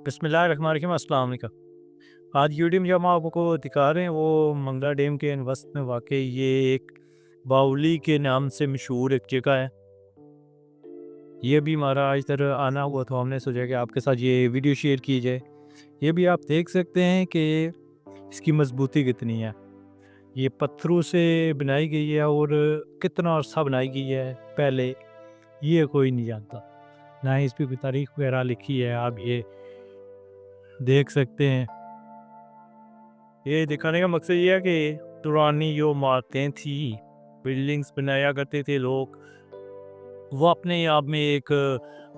बिस्मिल्लाहिर्रहमानिर्रहीम, अस्सलाम वालेकुम। आज की वीडियो में जो हम आपको दिखा रहे हैं वो मंगला डैम के वस्त में वाक़ई ये एक बावली के नाम से मशहूर एक जगह है। ये भी हमारा आज तरह आना हुआ तो हमने सोचा कि आपके साथ ये वीडियो शेयर की जाए। ये भी आप देख सकते हैं कि इसकी मजबूती कितनी है। ये पत्थरों से बनाई गई है और कितना अरसा बनाई गई है पहले, ये कोई नहीं जानता। ना ही इस पे कोई तारीख वगैरह लिखी है, आप ये देख सकते हैं। ये दिखाने का मकसद ये है कि पुरानी जो इमारतें थी, बिल्डिंग्स बनाया करते थे लोग, वो अपने आप में एक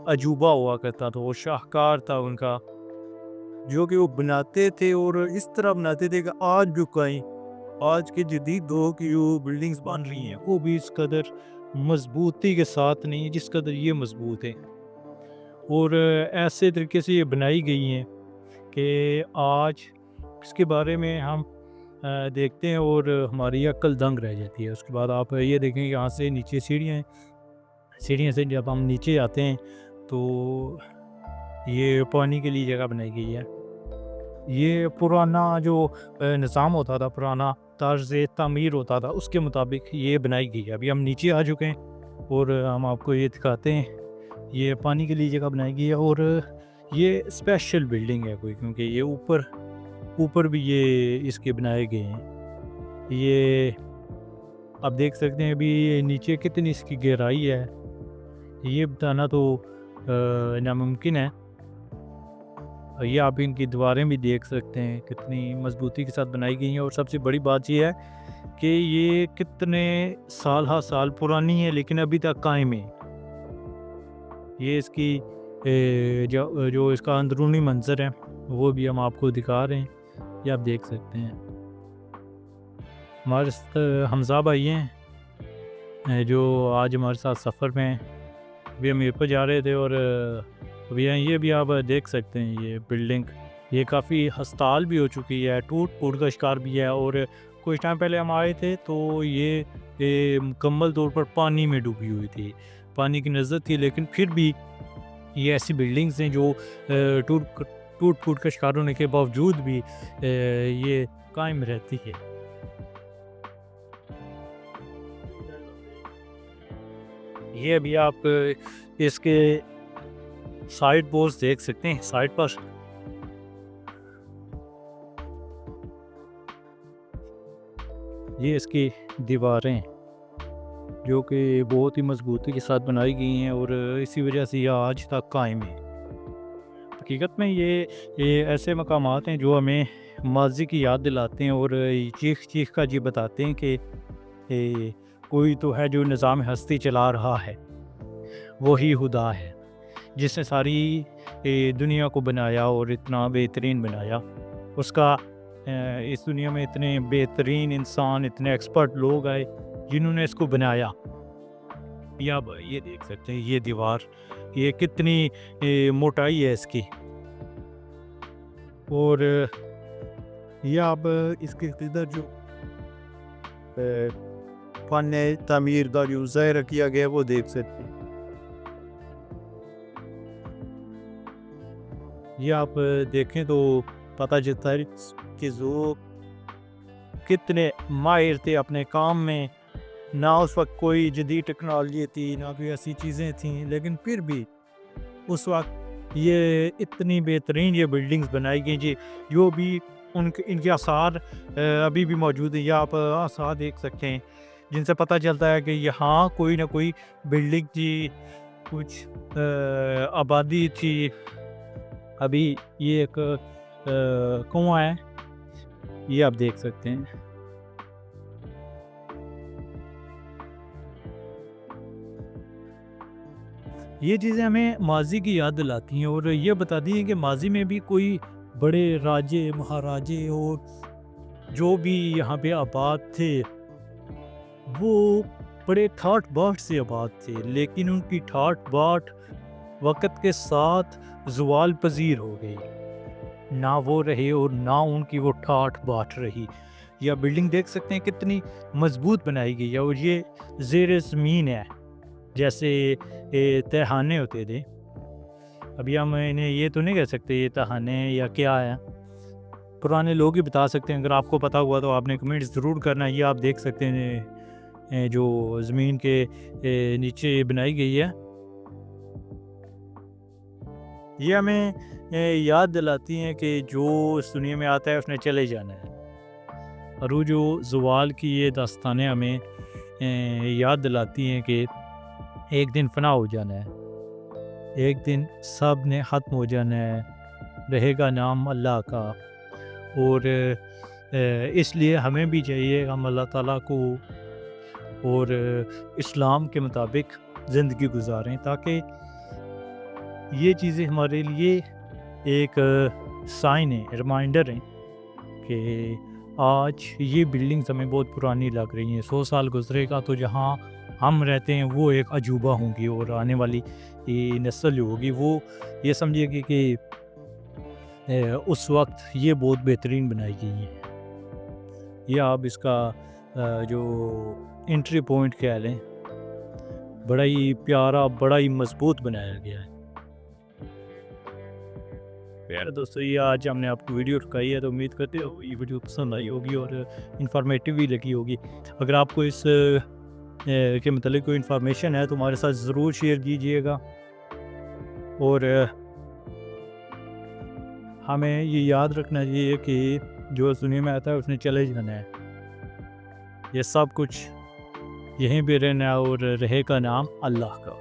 अजूबा हुआ करता था, वो शाहकार था उनका, जो कि वो बनाते थे और इस तरह बनाते थे कि आज जो कहीं आज के जदीद दौर की जो बिल्डिंग्स बन रही हैं वो भी इस कदर मजबूती के साथ नहीं है जिस कदर ये मजबूत है। और ऐसे तरीके से ये बनाई गई हैं कि आज इसके बारे में हम देखते हैं और हमारी अक्ल दंग रह जाती है। उसके बाद आप ये देखें यहाँ से नीचे सीढ़ियाँ हैं, सीढ़ियों से जब हम नीचे आते हैं तो ये पानी के लिए जगह बनाई गई है। ये पुराना जो निज़ाम होता था, पुराना तर्ज़ तामीर होता था, उसके मुताबिक ये बनाई गई है। अभी हम नीचे आ चुके हैं और हम आपको ये दिखाते हैं, ये पानी के लिए जगह बनाई गई है और ये स्पेशल बिल्डिंग है कोई, क्योंकि ये ऊपर ऊपर भी ये इसके बनाए गए हैं। ये आप देख सकते हैं अभी नीचे कितनी इसकी गहराई है, ये बताना तो नामुमकिन है। ये आप इनकी दीवारें भी देख सकते हैं कितनी मजबूती के साथ बनाई गई हैं। और सबसे बड़ी बात ये है कि ये कितने साल पुरानी है लेकिन अभी तक कायम है। ये इसकी जो इसका अंदरूनी मंजर है वो भी हम आपको दिखा रहे हैं, ये आप देख सकते हैं। हमारे हमज़ा भाई हैं जो आज हमारे साथ सफ़र में हैं। अभी हम ऊपर जा रहे थे और अभी ये भी आप देख सकते हैं, ये बिल्डिंग ये काफ़ी हस्ताल भी हो चुकी है, टूट फूट का शिकार भी है। और कुछ टाइम पहले हम आए थे तो ये मुकम्मल तौर पर पानी में डूबी हुई थी, पानी की नज़र थी, लेकिन फिर भी ये ऐसी बिल्डिंग्स हैं जो टूट फूट का शिकार होने के बावजूद भी ये कायम रहती है। ये अभी आप इसके साइड पोस्ट देख सकते हैं, साइड पर ये इसकी दीवारें जो कि बहुत ही मजबूती के साथ बनाई गई हैं और इसी वजह से ये आज तक कायम है। हकीकत में ये ऐसे मकामात हैं जो हमें माजी की याद दिलाते हैं और चीख चीख का ये बताते हैं कि कोई तो है जो निज़ाम हस्ती चला रहा है, वही खुदा है जिसने सारी दुनिया को बनाया और इतना बेहतरीन बनाया। उसका इस दुनिया में इतने बेहतरीन इंसान, इतने एक्सपर्ट लोग आए जिन्होंने इसको बनाया। या आप ये देख सकते हैं, ये दीवार ये कितनी मोटाई है इसकी। और ये आप इसके इधर जो फन तामीर का जो ज़ाहिर किया गया वो देख सकते हैं। ये आप देखें तो पता चलता है कि जो कितने माहिर थे अपने काम में। ना उस वक्त कोई जदीद टेक्नोलॉजी थी, ना कोई ऐसी चीज़ें थीं, लेकिन फिर भी उस वक्त ये इतनी बेहतरीन ये बिल्डिंग्स बनाई गई जी, जो भी इनके आसार अभी भी मौजूद है। या आप आसार देख सकते हैं जिनसे पता चलता है कि यहाँ कोई ना कोई बिल्डिंग थी, कुछ आबादी थी। अभी ये एक कुआं है, ये आप देख सकते हैं। ये चीज़ें हमें माजी की याद दिलाती हैं और ये बताती हैं कि माजी में भी कोई बड़े राजे महाराजे और जो भी यहाँ पे आबाद थे वो बड़े ठाठ बाट से आबाद थे, लेकिन उनकी ठाठ बाट वक़्त के साथ ज़वाल पज़ीर हो गई। ना वो रहे और ना उनकी वो ठाठ बाट रही। या बिल्डिंग देख सकते हैं कितनी मजबूत बनाई गई है और ये ज़ेर ज़मीन है, जैसे तहखाने होते थे। ابھی ہم انہیں یہ تو نہیں کہہ سکتے یہ تہانے یا کیا ہے، پرانے لوگ ہی بتا سکتے ہیں۔ اگر آپ کو پتہ ہوا تو آپ نے کمنٹ ضرور کرنا ہے۔ یہ آپ دیکھ سکتے ہیں جو زمین کے نیچے بنائی گئی ہے، یہ ہمیں یاد دلاتی ہیں کہ جو اس دنیا میں آتا ہے اس نے چلے جانا ہے، اور وہ جو زوال کی یہ داستانیں ہمیں یاد دلاتی ہیں کہ ایک دن فنا ہو جانا ہے، ایک دن سب نے ختم ہو جانا ہے، رہے گا نام اللہ کا۔ اور اس لیے ہمیں بھی چاہیے ہم اللہ تعالیٰ کو اور اسلام کے مطابق زندگی گزاریں، تاکہ یہ چیزیں ہمارے لیے ایک سائن ہے، ریمائنڈر ہیں کہ آج یہ بلڈنگز ہمیں بہت پرانی لگ رہی ہیں، 100 سال گزرے گا تو جہاں ہم رہتے ہیں وہ ایک عجوبہ ہوں گی، اور آنے والی نسل جو ہوگی وہ یہ سمجھے گی کہ اس وقت یہ بہت بہترین بنائی گئی ہیں۔ یہ آپ اس کا جو انٹری پوائنٹ کہہ لیں، بڑا ہی پیارا، بڑا ہی مضبوط بنایا گیا ہے۔ پیارے دوستو، یہ آج ہم نے آپ کو ویڈیو رکھائی ہے، تو امید کرتے ہو یہ ویڈیو پسند آئی ہوگی اور انفارمیٹیو بھی لگی ہوگی۔ اگر آپ کو اس کے متعلق کوئی انفارمیشن ہے تو ہمارے ساتھ ضرور شیئر کیجیے گا، اور ہمیں یہ یاد رکھنا چاہیے کہ جو اس دنیا میں آتا ہے اس نے چلے جانا ہے، یہ سب کچھ یہیں پہ رہنا ہے، اور رہے کا نام اللہ کا۔